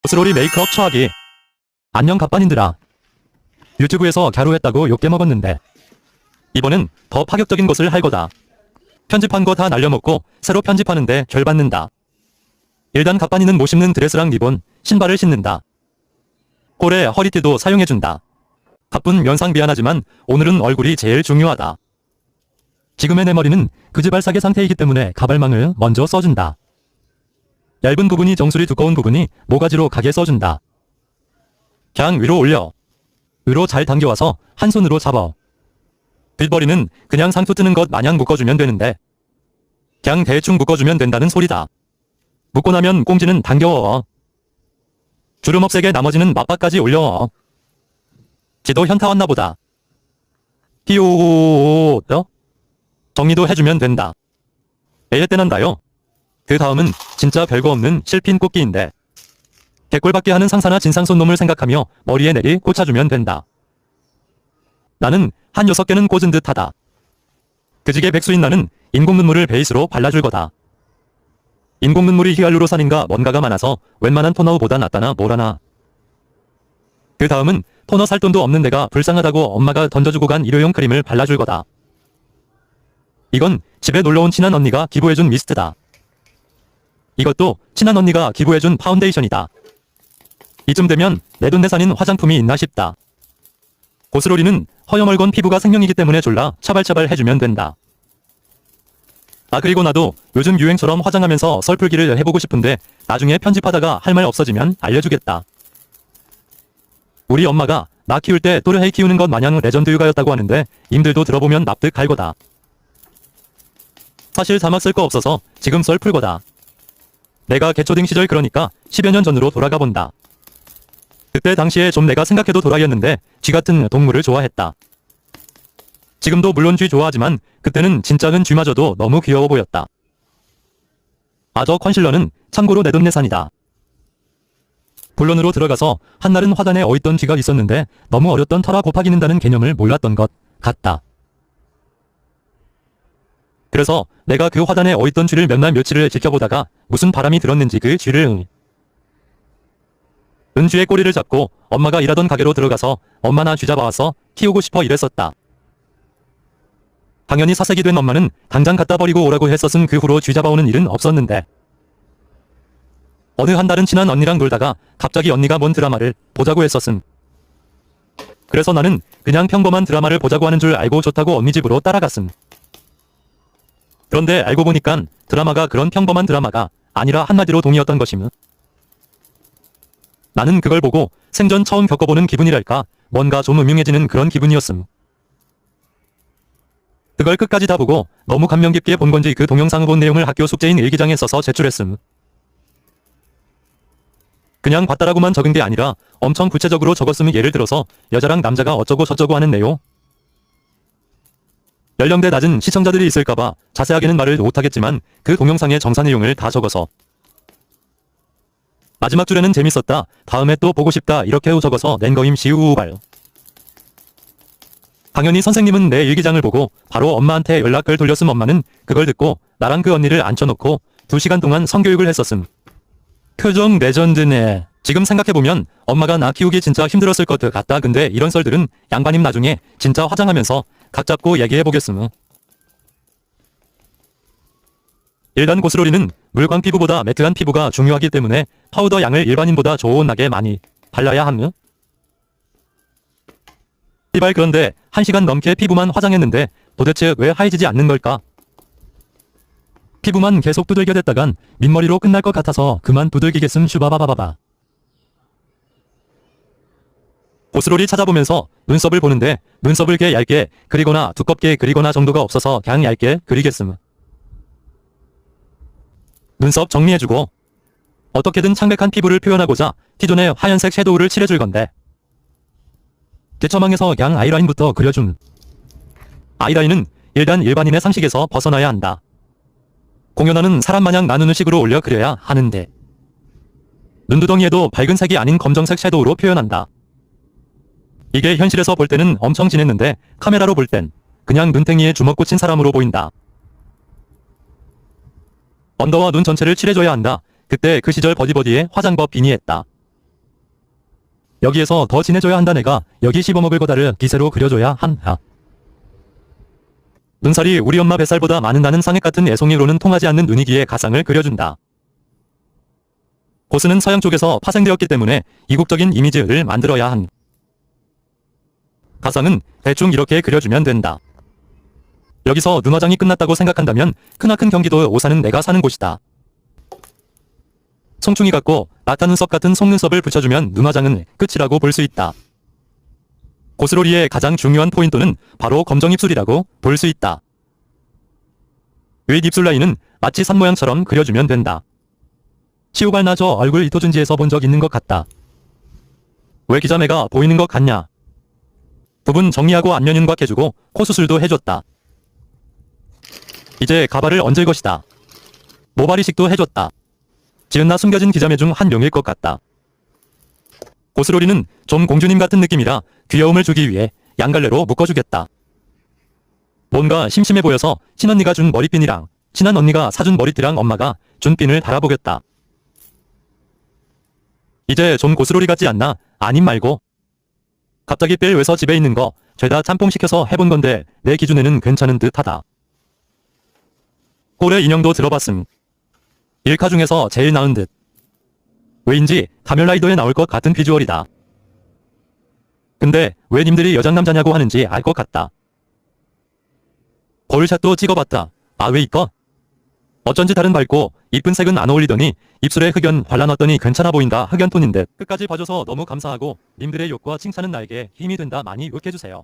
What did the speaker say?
고스로리 메이크업 처하기. 안녕 갑반인들아. 유튜브에서 갸루했다고 욕게 먹었는데 이번엔 더 파격적인 것을 할 거다. 편집한 거 다 날려먹고 새로 편집하는데 결 받는다. 일단 갑반이는 못 신는 드레스랑 리본, 신발을 신는다. 꼴에 허리띠도 사용해준다. 가쁜 면상 미안하지만 오늘은 얼굴이 제일 중요하다. 지금의 내 머리는 그지발사계 상태이기 때문에 가발망을 먼저 써준다. 얇은 부분이 정수리, 두꺼운 부분이 모가지로 가게 써준다. 그냥 위로 올려. 위로 잘 당겨와서 한 손으로 잡아. 빗버리는 그냥 상투 뜨는 것 마냥 묶어주면 되는데 그냥 대충 묶어주면 된다는 소리다. 묶고 나면 꽁지는 당겨. 주름 없애게 나머지는 맞바까지 올려. 지도 현타 왔나 보다. 히오오오오. 정리도 해주면 된다. 에에 떼난다요. 그 다음은 진짜 별거 없는 실핀 꽂기인데 개꼴받게 하는 상사나 진상손 놈을 생각하며 머리에 내리 꽂아주면 된다. 나는 한 6개는 꽂은 듯 하다. 그지게 백수인 나는 인공 눈물을 베이스로 발라줄 거다. 인공 눈물이 히알루로산인가 뭔가가 많아서 웬만한 토너보다 낫다나 뭐라나. 그 다음은 토너 살 돈도 없는 내가 불쌍하다고 엄마가 던져주고 간 일회용 크림을 발라줄 거다. 이건 집에 놀러온 친한 언니가 기부해준 미스트다. 이것도 친한 언니가 기부해준 파운데이션이다. 이쯤 되면 내돈내산인 화장품이 있나 싶다. 고스로리는 허여멀건 피부가 생명이기 때문에 졸라 차발차발 해주면 된다. 아 그리고 나도 요즘 유행처럼 화장하면서 썰풀기를 해보고 싶은데 나중에 편집하다가 할 말 없어지면 알려주겠다. 우리 엄마가 나 키울 때 또르헤이 키우는 것 마냥 레전드 육아였다고 하는데 임들도 들어보면 납득할 거다. 사실 자막 쓸 거 없어서 지금 썰풀 거다. 내가 개초딩 시절 그러니까 10여 년 전으로 돌아가 본다. 그때 당시에 좀 내가 생각해도 도라이였는데 쥐 같은 동물을 좋아했다. 지금도 물론 쥐 좋아하지만 그때는 진짜 쥐마저도 너무 귀여워 보였다. 아 저 컨실러는 참고로 내돈내산이다. 본론으로 들어가서 한날은 화단에 어있던 쥐가 있었는데 너무 어렸던 터라 곱하기 는다는 개념을 몰랐던 것 같다. 그래서 내가 그 화단에 어있던 쥐를 몇 날 며칠을 지켜보다가 무슨 바람이 들었는지 그 쥐를 은쥐의 꼬리를 잡고 엄마가 일하던 가게로 들어가서 엄마 나 쥐 잡아와서 키우고 싶어 이랬었다. 당연히 사색이 된 엄마는 당장 갖다 버리고 오라고 했었음. 그 후로 쥐 잡아오는 일은 없었는데 어느 한 달은 친한 언니랑 놀다가 갑자기 언니가 뭔 드라마를 보자고 했었음. 그래서 나는 그냥 평범한 드라마를 보자고 하는 줄 알고 좋다고 언니 집으로 따라갔음. 그런데 알고 보니깐 드라마가 그런 평범한 드라마가 아니라 한마디로 동이었던 것임. 나는 그걸 보고 생전 처음 겪어보는 기분이랄까 뭔가 좀 음흉해지는 그런 기분이었음. 그걸 끝까지 다 보고 너무 감명 깊게 본 건지 그 동영상 본 내용을 학교 숙제인 일기장에 써서 제출했음. 그냥 봤다라고만 적은 게 아니라 엄청 구체적으로 적었음. 예를 들어서 여자랑 남자가 어쩌고 저쩌고 하는 내용. 연령대 낮은 시청자들이 있을까봐 자세하게는 말을 못하겠지만 그 동영상의 정사 내용을 다 적어서 마지막 줄에는 재밌었다, 다음에 또 보고 싶다 이렇게 적어서 낸 거임. 시우발. 당연히 선생님은 내 일기장을 보고 바로 엄마한테 연락을 돌렸음. 엄마는 그걸 듣고 나랑 그 언니를 앉혀놓고 2시간 동안 성교육을 했었음. 표정 레전드네. 지금 생각해보면 엄마가 나 키우기 진짜 힘들었을 것 같다. 근데 이런 썰들은 양반님 나중에 진짜 화장하면서 각 잡고 얘기해보겠음. 일단 고스로리는 물광 피부보다 매트한 피부가 중요하기 때문에 파우더 양을 일반인보다 좋은하게 많이 발라야 함. 이발 그런데 1시간 넘게 피부만 화장했는데 도대체 왜 하얘지지 않는 걸까? 피부만 계속 두들겨댔다간 민머리로 끝날 것 같아서 그만 두들기겠음. 슈바바바바바. 고스로리 찾아보면서 눈썹을 보는데 눈썹을 개 얇게 그리거나 두껍게 그리거나 정도가 없어서 그냥 얇게 그리겠음. 눈썹 정리해주고 어떻게든 창백한 피부를 표현하고자 T존에 하얀색 섀도우를 칠해줄 건데 대처망에서 그냥 아이라인부터 그려줌. 아이라인은 일단 일반인의 상식에서 벗어나야 한다. 공연하는 사람 마냥 나누는 식으로 올려 그려야 하는데 눈두덩이에도 밝은 색이 아닌 검정색 섀도우로 표현한다. 이게 현실에서 볼 때는 엄청 진했는데 카메라로 볼 땐 그냥 눈탱이에 주먹 꽂힌 사람으로 보인다. 언더와 눈 전체를 칠해줘야 한다. 그때 그 시절 버디버디의 화장법 빈이했다. 여기에서 더 진해져야 한다. 내가 여기 씹어먹을 거다를 기세로 그려줘야 한다. 눈살이 우리 엄마 뱃살보다 많은다는 상액 같은 애송이로는 통하지 않는 눈이기에 가상을 그려준다. 고스는 서양 쪽에서 파생되었기 때문에 이국적인 이미지를 만들어야 한. 가상은 대충 이렇게 그려주면 된다. 여기서 눈화장이 끝났다고 생각한다면 크나큰 경기도 오산은 내가 사는 곳이다. 송충이 같고 나타눈썹 같은 속눈썹을 붙여주면 눈화장은 끝이라고 볼 수 있다. 고스로리의 가장 중요한 포인트는 바로 검정 입술이라고 볼 수 있다. 윗 입술 라인은 마치 산 모양처럼 그려주면 된다. 시우발 나 저 얼굴 이토준지에서 본 적 있는 것 같다. 왜 기자매가 보이는 것 같냐? 부분 정리하고 안면윤곽 해주고 코 수술도 해줬다. 이제 가발을 얹을 것이다. 모발 이식도 해줬다. 지은나 숨겨진 기자매 중 한 명일 것 같다. 고스로리는 좀 공주님 같은 느낌이라 귀여움을 주기 위해 양갈래로 묶어주겠다. 뭔가 심심해 보여서 친언니가 준 머리핀이랑 친한 언니가 사준 머리띠랑 엄마가 준 핀을 달아보겠다. 이제 좀 고스로리 같지 않나? 아님 말고. 갑자기 삘 왜서 집에 있는 거 죄다 짬뽕시켜서 해본 건데 내 기준에는 괜찮은 듯 하다. 꼴의 인형도 들어봤음. 일카 중에서 제일 나은 듯. 왜인지 카멜라이더에 나올 것 같은 비주얼이다. 근데 왜 님들이 여장남자냐고 하는지 알 것 같다. 거울샷도 찍어봤다. 아 왜 이뻐? 어쩐지 다른 밝고 이쁜 색은 안 어울리더니 입술에 흑연 발라놨더니 괜찮아 보인다. 흑연톤인데 끝까지 봐줘서 너무 감사하고 님들의 욕과 칭찬은 나에게 힘이 된다. 많이 욕해주세요.